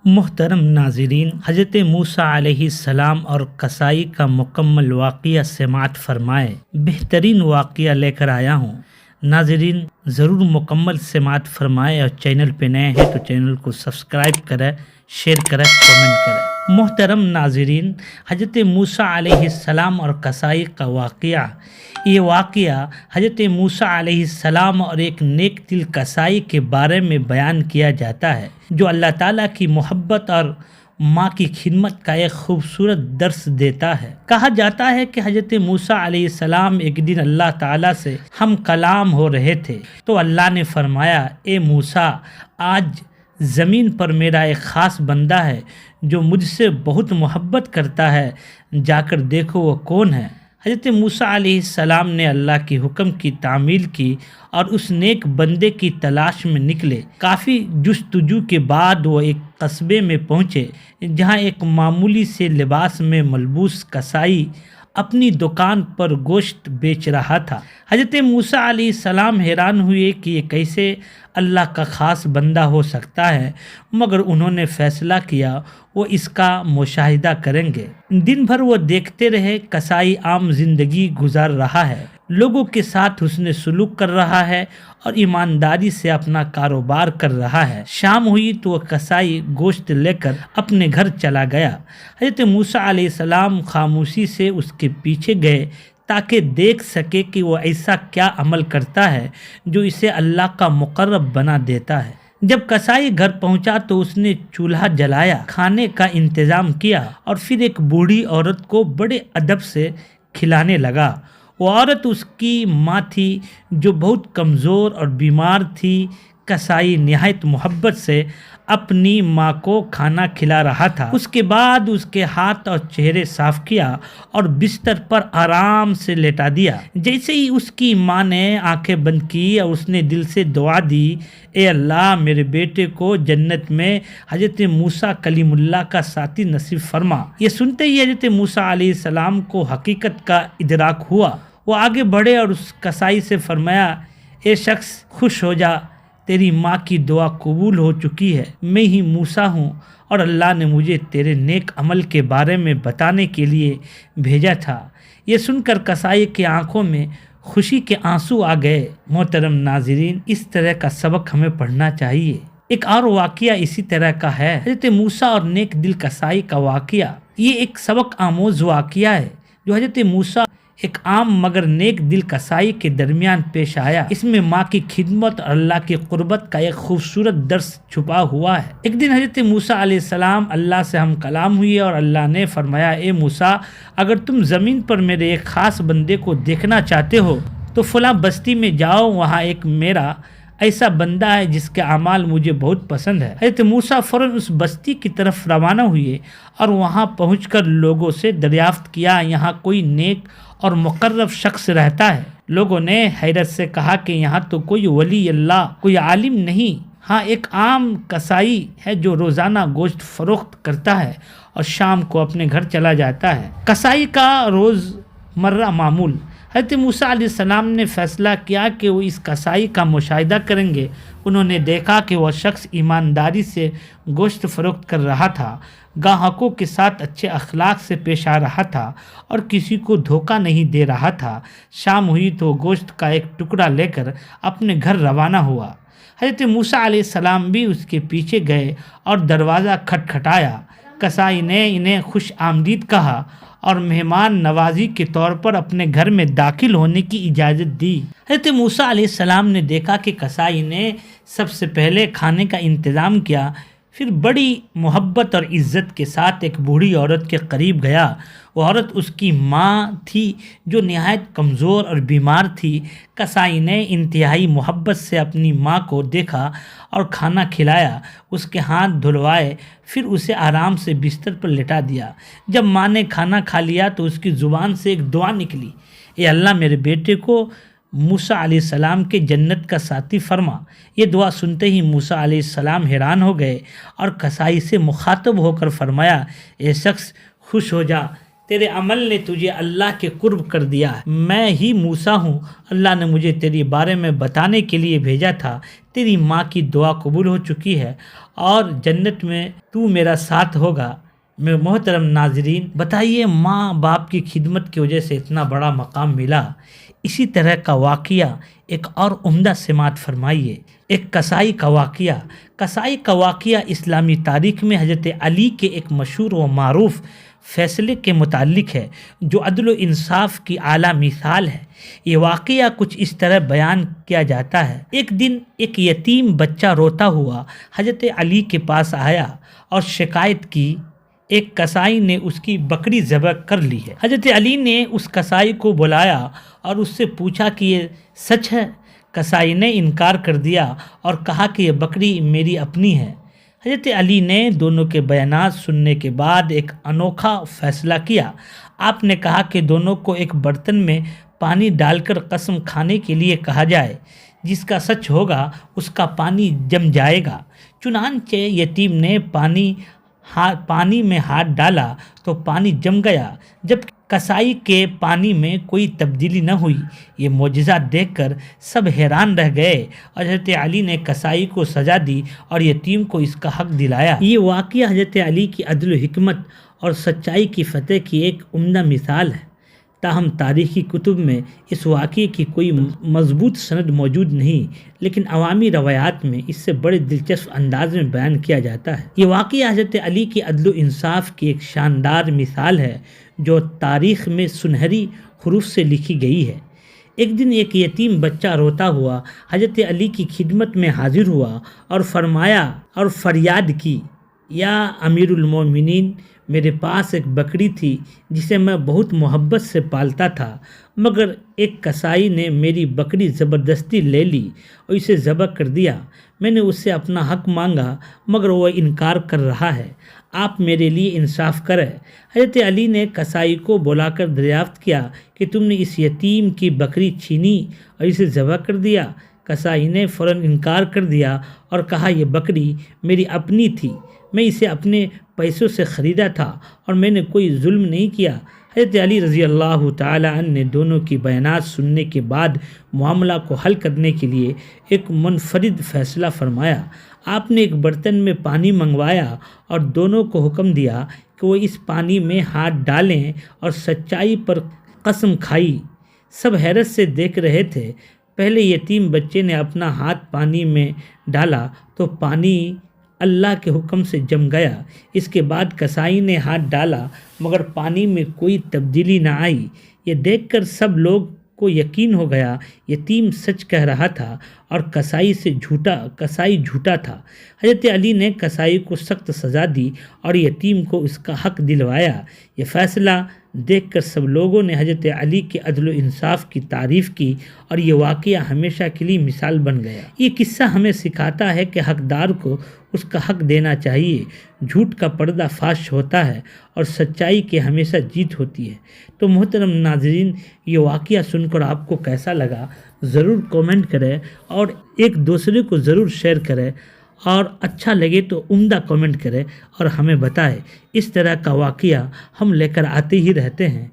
محترم ناظرین، حضرت موسیٰ علیہ السلام اور قصائی کا مکمل واقعہ سماعت فرمائے۔ بہترین واقعہ لے کر آیا ہوں، ناظرین ضرور مکمل سماعت فرمائے، اور چینل پہ نئے ہیں تو چینل کو سبسکرائب کریں، شیئر کریں، کامنٹ کریں۔ محترم ناظرین، حضرت موسیٰ علیہ السلام اور قصائی کا واقعہ، یہ واقعہ حضرت موسیٰ علیہ السلام اور ایک نیک دل قصائی کے بارے میں بیان کیا جاتا ہے، جو اللہ تعالیٰ کی محبت اور ماں کی خدمت کا ایک خوبصورت درس دیتا ہے۔ کہا جاتا ہے کہ حضرت موسیٰ علیہ السلام ایک دن اللہ تعالیٰ سے ہم کلام ہو رہے تھے، تو اللہ نے فرمایا، اے موسیٰ، آج زمین پر میرا ایک خاص بندہ ہے جو مجھ سے بہت محبت کرتا ہے، جا کر دیکھو وہ کون ہے۔ حضرت موسیٰ علیہ السلام نے اللہ کے حکم کی تعمیل کی اور اس نیک بندے کی تلاش میں نکلے۔ کافی جستجو کے بعد وہ ایک قصبے میں پہنچے، جہاں ایک معمولی سے لباس میں ملبوس قصائی اپنی دکان پر گوشت بیچ رہا تھا۔ حضرت موسیٰ علیہ السلام حیران ہوئے کہ یہ کیسے اللہ کا خاص بندہ ہو سکتا ہے، مگر انہوں نے فیصلہ کیا وہ اس کا مشاہدہ کریں گے۔ دن بھر وہ دیکھتے رہے، قصائی عام زندگی گزار رہا ہے، لوگوں کے ساتھ حسن سلوک کر رہا ہے اور ایمانداری سے اپنا کاروبار کر رہا ہے۔ شام ہوئی تو وہ قصائی گوشت لے کر اپنے گھر چلا گیا۔ حضرت موسیٰ علیہ السلام خاموشی سے اس کے پیچھے گئے تاکہ دیکھ سکے کہ وہ ایسا کیا عمل کرتا ہے جو اسے اللہ کا مقرب بنا دیتا ہے۔ جب قصائی گھر پہنچا تو اس نے چولہا جلایا، کھانے کا انتظام کیا اور پھر ایک بوڑھی عورت کو بڑے ادب سے کھلانے لگا۔ وہ عورت اس کی ماں تھی جو بہت کمزور اور بیمار تھی۔ قصائی نہایت محبت سے اپنی ماں کو کھانا کھلا رہا تھا۔ اس کے بعد اس کے ہاتھ اور چہرے صاف کیا اور بستر پر آرام سے لیٹا دیا۔ جیسے ہی اس کی ماں نے آنکھیں بند کی اور اس نے دل سے دعا دی، اے اللہ، میرے بیٹے کو جنت میں حضرت موسیٰ کلیم اللہ کا ساتھی نصیب فرما۔ یہ سنتے ہی حضرت موسیٰ علیہ السلام کو حقیقت کا ادراک ہوا۔ وہ آگے بڑھے اور اس قصائی سے فرمایا، اے شخص، خوش ہو جا، تیری ماں کی دعا قبول ہو چکی ہے۔ میں ہی موسیٰ ہوں اور اللہ نے مجھے تیرے نیک عمل کے بارے میں بتانے کے لیے بھیجا تھا۔ یہ سن کر قصائی کی آنکھوں میں خوشی کے آنسو آ گئے۔ محترم ناظرین، اس طرح کا سبق ہمیں پڑھنا چاہیے۔ ایک اور واقعہ اسی طرح کا ہے، حضرت موسیٰ اور نیک دل قصائی کا واقعہ۔ یہ ایک سبق آموز واقعہ ہے جو حضرت موسیٰ ایک عام مگر نیک دل قصائی کے درمیان پیش آیا۔ اس میں ماں کی خدمت اور اللہ کی قربت کا ایک خوبصورت درس چھپا ہوا ہے۔ ایک دن حضرت موسیٰ علیہ السلام اللہ سے ہم کلام ہوئے اور اللہ نے فرمایا، اے موسیٰ، اگر تم زمین پر میرے ایک خاص بندے کو دیکھنا چاہتے ہو تو فلاں بستی میں جاؤ، وہاں ایک میرا ایسا بندہ ہے جس کے اعمال مجھے بہت پسند ہے۔ حضرت موسیٰ فوراً اس بستی کی طرف روانہ ہوئے اور وہاں پہنچ کر لوگوں سے دریافت کیا، یہاں کوئی نیک اور مقرب شخص رہتا ہے؟ لوگوں نے حیرت سے کہا کہ یہاں تو کوئی ولی اللہ، کوئی عالم نہیں، ہاں ایک عام قصائی ہے جو روزانہ گوشت فروخت کرتا ہے اور شام کو اپنے گھر چلا جاتا ہے۔ قصائی کا روز مرہ معمول۔ حضرت موسیٰ علیہ السلام نے فیصلہ کیا کہ وہ اس قصائی کا مشاہدہ کریں گے۔ انہوں نے دیکھا کہ وہ شخص ایمانداری سے گوشت فروخت کر رہا تھا، گاہکوں کے ساتھ اچھے اخلاق سے پیش آ رہا تھا اور کسی کو دھوکہ نہیں دے رہا تھا۔ شام ہوئی تو گوشت کا ایک ٹکڑا لے کر اپنے گھر روانہ ہوا۔ حضرت موسیٰ علیہ السلام بھی اس کے پیچھے گئے اور دروازہ کھٹکھٹایا۔ قصائی نے انہیں خوش آمدید کہا اور مہمان نوازی کے طور پر اپنے گھر میں داخل ہونے کی اجازت دی۔ حضرت موسیٰ علیہ السلام نے دیکھا کہ قصائی نے سب سے پہلے کھانے کا انتظام کیا، پھر بڑی محبت اور عزت کے ساتھ ایک بوڑھی عورت کے قریب گیا۔ وہ عورت اس کی ماں تھی جو نہایت کمزور اور بیمار تھی۔ قصائی نے انتہائی محبت سے اپنی ماں کو دیکھا اور کھانا کھلایا، اس کے ہاتھ دھلوائے، پھر اسے آرام سے بستر پر لٹا دیا۔ جب ماں نے کھانا کھا لیا تو اس کی زبان سے ایک دعا نکلی، اے اللہ، میرے بیٹے کو موسیٰ علیہ السلام کے جنت کا ساتھی فرما۔ یہ دعا سنتے ہی موسیٰ علیہ السلام حیران ہو گئے اور قصائی سے مخاطب ہو کر فرمایا، اے شخص، خوش ہو جا، تیرے عمل نے تجھے اللہ کے قرب کر دیا ہے۔ میں ہی موسیٰ ہوں، اللہ نے مجھے تیرے بارے میں بتانے کے لیے بھیجا تھا۔ تیری ماں کی دعا قبول ہو چکی ہے اور جنت میں تو میرا ساتھ ہوگا۔ میں محترم ناظرین، بتائیے ماں باپ کی خدمت کی وجہ سے اتنا بڑا مقام ملا۔ اسی طرح کا واقعہ ایک اور عمدہ سماعت فرمائیے، ایک کسائی کا واقعہ۔ کسائی کا واقعہ اسلامی تاریخ میں حضرت علی کے ایک مشہور و معروف فیصلے کے متعلق ہے جو عدل و انصاف کی اعلیٰ مثال ہے۔ یہ واقعہ کچھ اس طرح بیان کیا جاتا ہے۔ ایک دن ایک یتیم بچہ روتا ہوا حضرت علی کے پاس آیا اور شکایت کی ایک کسائی نے اس کی بکری ذبح کر لی ہے۔ حضرت علی نے اس کسائی کو بلایا اور اس سے پوچھا کہ یہ سچ ہے؟ کسائی نے انکار کر دیا اور کہا کہ یہ بکری میری اپنی ہے۔ حضرت علی نے دونوں کے بیانات سننے کے بعد ایک انوکھا فیصلہ کیا۔ آپ نے کہا کہ دونوں کو ایک برتن میں پانی ڈال کر قسم کھانے کے لیے کہا جائے، جس کا سچ ہوگا اس کا پانی جم جائے گا۔ چنانچہ یتیم نے پانی میں ہاتھ ڈالا تو پانی جم گیا، جب کسائی کے پانی میں کوئی تبدیلی نہ ہوئی۔ یہ معجزہ دیکھ کر سب حیران رہ گئے اور حضرت علی نے کسائی کو سزا دی اور یتیم کو اس کا حق دلایا۔ یہ واقعہ حضرت علی کی عدل و حکمت اور سچائی کی فتح کی ایک عمدہ مثال ہے۔ تاہم تاریخی کتب میں اس واقعے کی کوئی مضبوط سند موجود نہیں، لیکن عوامی روایات میں اس سے بڑے دلچسپ انداز میں بیان کیا جاتا ہے۔ یہ واقعہ حضرت علی کی عدل و انصاف کی ایک شاندار مثال ہے جو تاریخ میں سنہری حروف سے لکھی گئی ہے۔ ایک دن ایک یتیم بچہ روتا ہوا حضرت علی کی خدمت میں حاضر ہوا اور فریاد کی، یا امیر المومنین، میرے پاس ایک بکری تھی جسے میں بہت محبت سے پالتا تھا، مگر ایک کسائی نے میری بکری زبردستی لے لی اور اسے ذبح کر دیا۔ میں نے اس سے اپنا حق مانگا مگر وہ انکار کر رہا ہے۔ آپ میرے لیے انصاف کریں۔ حضرت علی نے کسائی کو بلا کر دریافت کیا کہ تم نے اس یتیم کی بکری چھینی اور اسے ذبح کر دیا۔ کسائی نے فوراً انکار کر دیا اور کہا یہ بکری میری اپنی تھی، میں اسے اپنے پیسوں سے خریدا تھا اور میں نے کوئی ظلم نہیں کیا۔ حضرت علی رضی اللہ تعالی عنہ نے دونوں کی بیانات سننے کے بعد معاملہ کو حل کرنے کے لیے ایک منفرد فیصلہ فرمایا۔ آپ نے ایک برتن میں پانی منگوایا اور دونوں کو حکم دیا کہ وہ اس پانی میں ہاتھ ڈالیں اور سچائی پر قسم کھائی۔ سب حیرت سے دیکھ رہے تھے۔ پہلے یتیم بچے نے اپنا ہاتھ پانی میں ڈالا تو پانی اللہ کے حکم سے جم گیا۔ اس کے بعد کسائی نے ہاتھ ڈالا مگر پانی میں کوئی تبدیلی نہ آئی۔ یہ دیکھ کر سب لوگ کو یقین ہو گیا یتیم سچ کہہ رہا تھا اور کسائی جھوٹا تھا۔ حضرت علی نے کسائی کو سخت سزا دی اور یتیم کو اس کا حق دلوایا۔ یہ فیصلہ دیکھ کر سب لوگوں نے حضرت علی کے عدل و انصاف کی تعریف کی اور یہ واقعہ ہمیشہ کے لیے مثال بن گیا۔ یہ قصہ ہمیں سکھاتا ہے کہ حقدار کو اس کا حق دینا چاہیے۔ جھوٹ کا پردہ فاش ہوتا ہے اور سچائی کی ہمیشہ جیت ہوتی ہے۔ تو محترم ناظرین، یہ واقعہ سن کر آپ کو کیسا لگا ضرور کامنٹ کریں اور ایک دوسرے کو ضرور شیئر کریں، اور اچھا لگے تو عمدہ کامنٹ کریں اور ہمیں بتائیں۔ اس طرح کا واقعہ ہم لے کر آتے ہی رہتے ہیں۔